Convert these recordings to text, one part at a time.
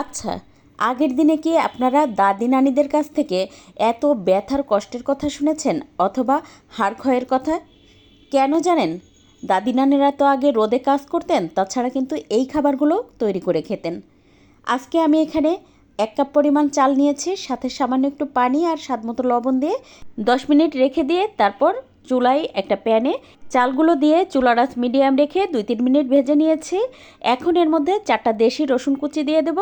আচ্ছা, আগের দিনে কি আপনারা দাদি নানিদের কাছ থেকে এত ব্যথার কষ্টের কথা শুনেছেন অথবা হাড় ক্ষয়ের কথা? কেন জানেন? দাদি নানিরা তো আগে রোদে কাজ করতেন, তাছাড়া কিন্তু এই খাবারগুলো তৈরি করে খেতেন। আজকে আমি এখানে 1 কাপ পরিমাণ চাল নিয়েছি, সাথে সামান্য একটু পানি আর স্বাদমতো লবণ দিয়ে 10 মিনিট রেখে দিয়ে তারপর চুলায় একটা প্যানে চালগুলো দিয়ে চুলার আঁচ মিডিয়াম রেখে 2-3 মিনিট ভেজে নিয়েছি। এখন এর মধ্যে 4টা দেশি রসুন কুচি দিয়ে দেব।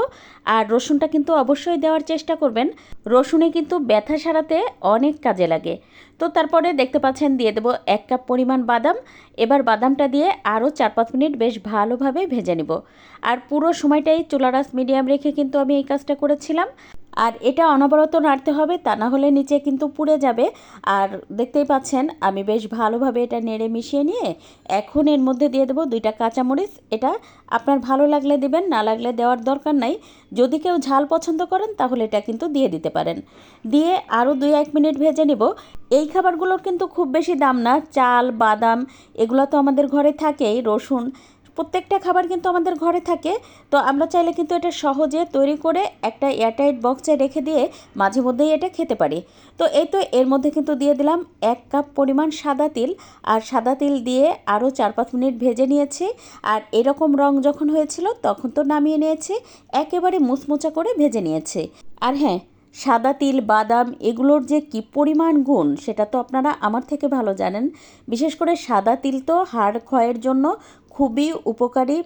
আর রসুনটা কিন্তু অবশ্যই দেওয়ার চেষ্টা করবেন, রসুনে কিন্তু ব্যথা সারাতে অনেক কাজে লাগে। তো তারপরে দেখতে পাচ্ছেন দিয়ে দেব 1 কাপ পরিমাণ বাদাম। এবার বাদামটা দিয়ে আরও 4-5 মিনিট বেশ ভালোভাবে ভেজে নেব। আর পুরো সময়টাই চুলার আঁচ মিডিয়াম রেখে কিন্তু আমি এই কাজটা করেছিলাম। আর এটা অনবরত নাড়তে হবে, তা না হলে নিচে কিন্তু পুড়ে যাবে। আর দেখতেই পাচ্ছেন আমি বেশ ভালোভাবে এটা নেড়ে মিশিয়ে নিয়ে এখন এর মধ্যে দিয়ে দেবো 2টা কাঁচামরিচ। এটা আপনার ভালো লাগলে দেবেন, না লাগলে দেওয়ার দরকার নাই। যদি কেউ ঝাল পছন্দ করেন তাহলে এটা কিন্তু দিয়ে দিতে পারেন। দিয়ে আরও 2-1 মিনিট ভেজে নেব। এই খাবারগুলোর কিন্তু খুব বেশি দাম না, চাল বাদাম এগুলো তো আমাদের ঘরে থাকেই, রসুন প্রত্যেকটা খাবার কিন্তু আমাদের ঘরে থাকে। তো আমরা চাইলে কিন্তু এটা সহজে তৈরি করে একটা এয়ারটাইট বক্সে রেখে দিয়ে মাঝে মধ্যেই এটা খেতে পারি। তো এই তো এর মধ্যে কিন্তু দিয়ে দিলাম 1 কাপ পরিমাণ সাদা তিল। আর সাদা তিল দিয়ে আরও 4-5 মিনিট ভেজে নিয়েছি। আর এরকম রং যখন হয়েছিল তখন তো নামিয়ে নিয়েছি, একেবারে মুচমোচা করে ভেজে নিয়েছি। আর হ্যাঁ, সাদা তিল বাদাম এগুলোর যে কী পরিমাণ গুণ সেটা তো আপনারা আমার থেকে ভালো জানেন। বিশেষ করে সাদা তিল তো হাড় ক্ষয়ের জন্য খুবই উপকারী